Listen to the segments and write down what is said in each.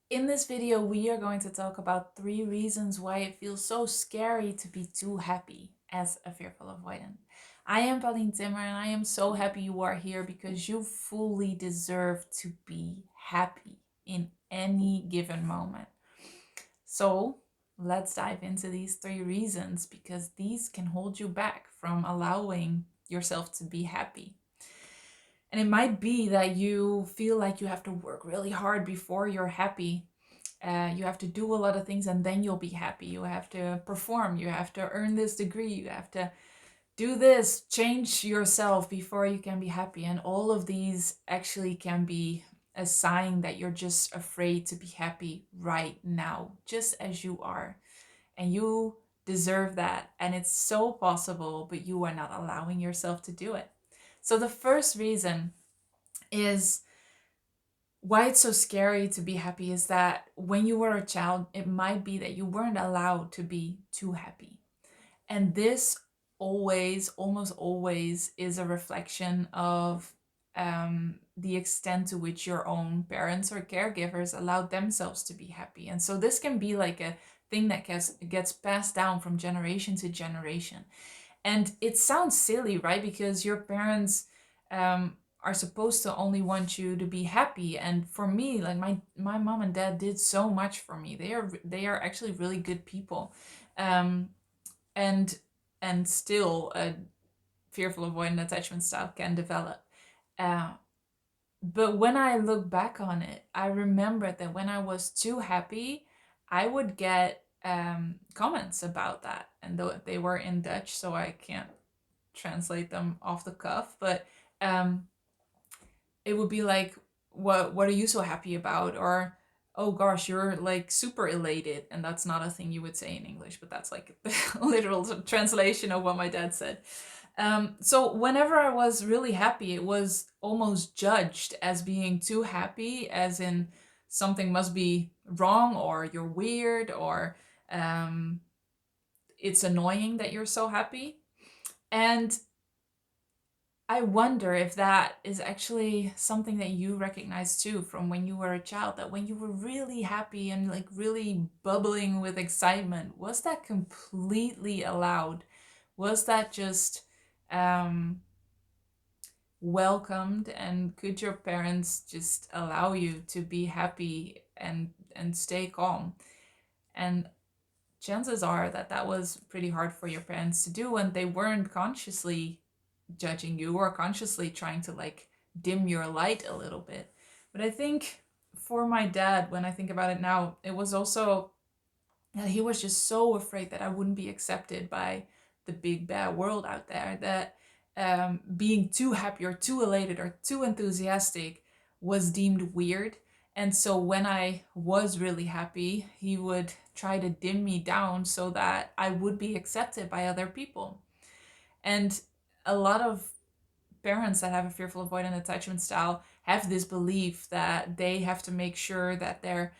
In this video, we are going to talk about 3 reasons why it feels so scary to be too happy as a fearful avoidant. I am Pauline Timmer and I am so happy you are here because you fully deserve to be happy in any given moment. So let's dive into these 3 reasons because these can hold you back from allowing yourself to be happy. And it might be that you feel like you have to work really hard before you're happy. You have to do a lot of things and then you'll be happy. You have to perform, you have to earn this degree, you have to do this, change yourself before you can be happy. And all of these actually can be a sign that you're just afraid to be happy right now, just as you are. And you deserve that. And it's so possible, but you are not allowing yourself to do it. So the first reason is why it's so scary to be happy is that when you were a child, it might be that you weren't allowed to be too happy. And this always, almost always, is a reflection of the extent to which your own parents or caregivers allowed themselves to be happy. And so this can be like a thing that gets passed down from generation to generation. And it sounds silly, right? Because your parents are supposed to only want you to be happy. And for me, like my mom and dad did so much for me. They are actually really good people. Um, and and still a fearful avoidant attachment style can develop. Uh, but when I look back on it, I remember that when I was too happy, I would get comments about that. And though they were in Dutch, so I can't translate them off the cuff, but um, it would be like, what are you so happy about? Or, oh gosh, you're like super elated. And that's not a thing you would say in English, but that's like the literal translation of what my dad said. So whenever I was really happy, it was almost judged as being too happy, as in something must be wrong, or you're weird, or um, it's annoying that you're so happy. And I wonder if that is actually something that you recognize too from when you were a child, that when you were really happy and like really bubbling with excitement, was that completely allowed? Was that just um, welcomed, and could your parents just allow you to be happy and stay calm? And chances are that that was pretty hard for your parents to do, and they weren't consciously judging you or consciously trying to like dim your light a little bit. But I think for my dad, when I think about it now, it was also that he was just so afraid that I wouldn't be accepted by the big bad world out there, that being too happy or too elated or too enthusiastic was deemed weird. And so when I was really happy, he would try to dim me down so that I would be accepted by other people. And a lot of parents that have a fearful avoidant attachment style have this belief that they have to make sure that their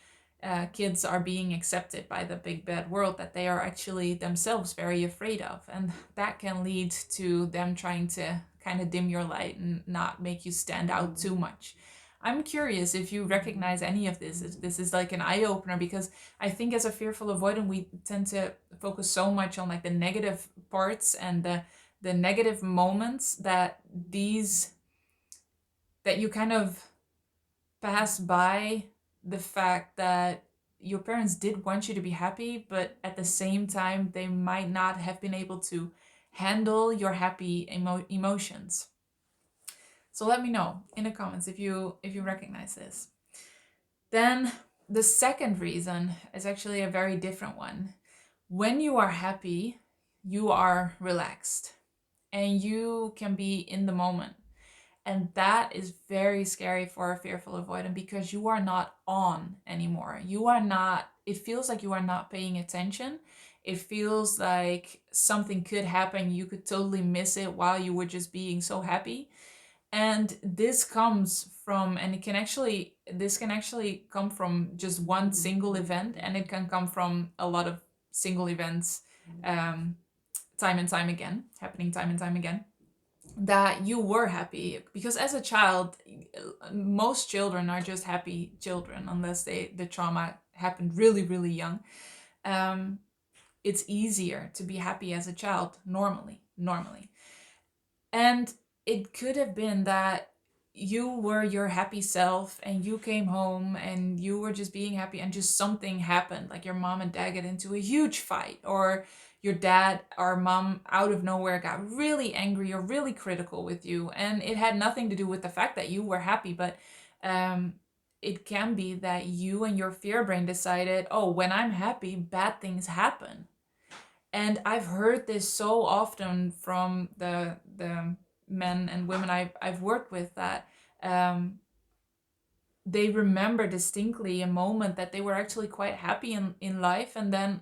kids are being accepted by the big bad world that they are actually themselves very afraid of. And that can lead to them trying to kind of dim your light and not make you stand out too much. I'm curious if you recognize any of this, if this is like an eye opener, because I think as a fearful avoidant, we tend to focus so much on like the negative parts and the negative moments that these that you kind of pass by the fact that your parents did want you to be happy, but at the same time they might not have been able to handle your happy emotions. So let me know in the comments if you recognize this. Then the second reason is actually a very different one. When you are happy, you are relaxed and you can be in the moment. And that is very scary for a fearful avoidant because you are not on anymore. You are not, it feels like you are not paying attention. It feels like something could happen. You could totally miss it while you were just being so happy. And this comes from, and this can actually come from just one single event, and it can come from a lot of single events, time and time again, happening time and time again. that you were happy, because as a child, most children are just happy children unless the trauma happened really really young. um, it's easier to be happy as a child normally. And it could have been that you were your happy self and you came home and you were just being happy, and just something happened, like your mom and dad get into a huge fight, or your dad or mom out of nowhere got really angry or really critical with you, and it had nothing to do with the fact that you were happy. But um, it can be that you and your fear brain decided, oh, when I'm happy, bad things happen. And I've heard this so often from the men and women I've worked with, that um, they remember distinctly a moment that they were actually quite happy in life, and then,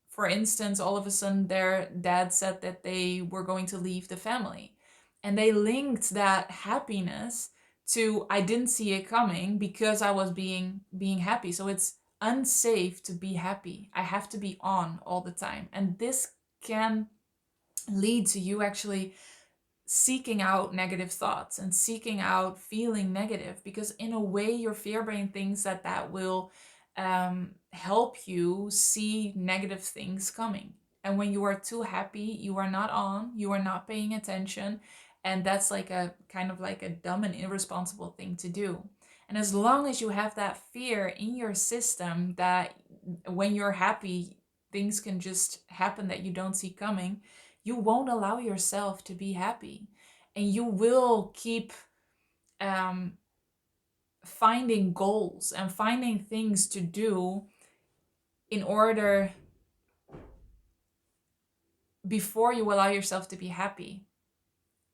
for instance, all of a sudden their dad said that they were going to leave the family, and they linked that happiness to, I didn't see it coming because I was being happy. So it's unsafe to be happy. I have to be on all the time, and this can lead to you actually seeking out negative thoughts and seeking out feeling negative, because in a way your fear brain thinks that that will help you see negative things coming. And when you are too happy, you are not on, you are not paying attention, and that's like a kind of like a dumb and irresponsible thing to do. And as long as you have that fear in your system that when you're happy things can just happen that you don't see coming, you won't allow yourself to be happy, and you will keep um, finding goals and finding things to do in order before you allow yourself to be happy.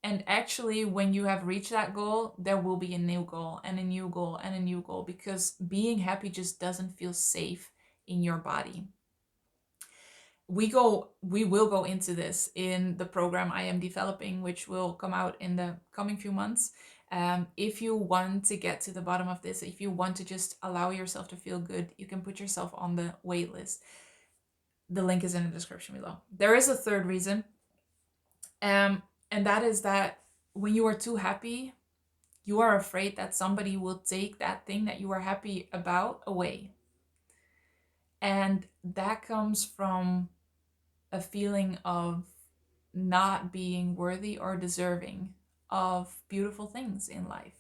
And actually, when you have reached that goal, there will be a new goal and a new goal and a new goal, because being happy just doesn't feel safe in your body. We will go into this in the program I am developing, which will come out in the coming few months. If you want to get to the bottom of this, if you want to just allow yourself to feel good, you can put yourself on the wait list. The link is in the description below. There is a third reason, and that is that when you are too happy, you are afraid that somebody will take that thing that you are happy about away. And that comes from a feeling of not being worthy or deserving of beautiful things in life.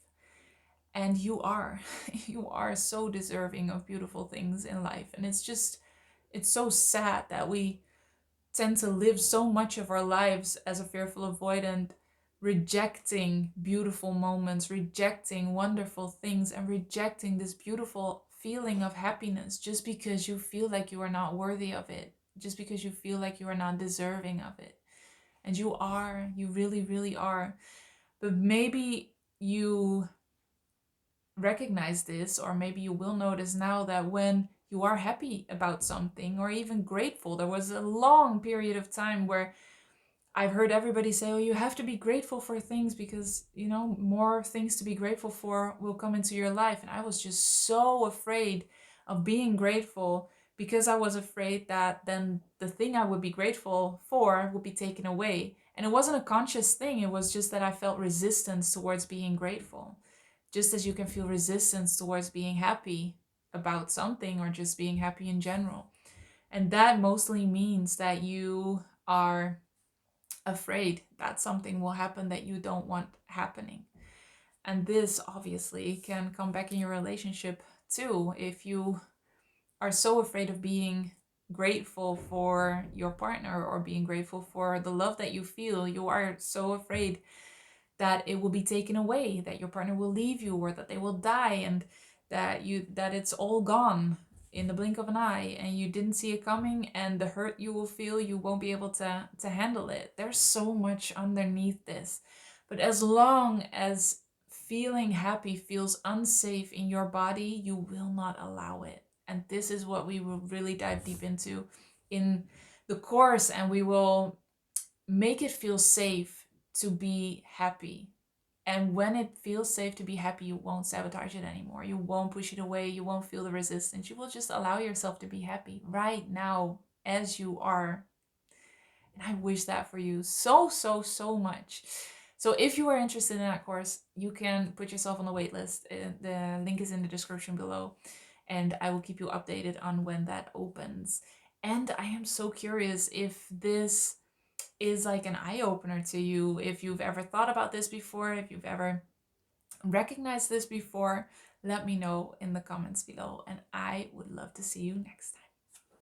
And you are. You are so deserving of beautiful things in life. And it's so sad that we tend to live so much of our lives as a fearful avoidant, rejecting beautiful moments, rejecting wonderful things, and rejecting this beautiful feeling of happiness just because you feel like you are not worthy of it, just because you feel like you are not deserving of it. And you are, you really, really are. But maybe you recognize this, or maybe you will notice now that when you are happy about something or even grateful, there was a long period of time where I've heard everybody say, oh, you have to be grateful for things because, more things to be grateful for will come into your life. And I was just so afraid of being grateful because I was afraid that then the thing I would be grateful for would be taken away. And it wasn't a conscious thing. It was just that I felt resistance towards being grateful. Just as you can feel resistance towards being happy about something or just being happy in general. And that mostly means that you are afraid that something will happen that you don't want happening. And this obviously can come back in your relationship too. If you are so afraid of being grateful for your partner or being grateful for the love that you feel, you are so afraid that it will be taken away, that your partner will leave you, or that they will die, and that it's all gone in the blink of an eye, and you didn't see it coming, and the hurt you will feel, you won't be able to handle it. There's so much underneath this. But as long as feeling happy feels unsafe in your body, you will not allow it. And this is what we will really dive deep into in the course, and we will make it feel safe to be happy. And when it feels safe to be happy, you won't sabotage it anymore. You won't push it away. You won't feel the resistance. You will just allow yourself to be happy right now as you are. And I wish that for you so, so, so much. So if you are interested in that course, you can put yourself on the wait list. The link is in the description below, and I will keep you updated on when that opens. And I am so curious if this is like an eye opener to you, if you've ever thought about this before, if you've ever recognized this before. Let me know in the comments below, and I would love to see you next time.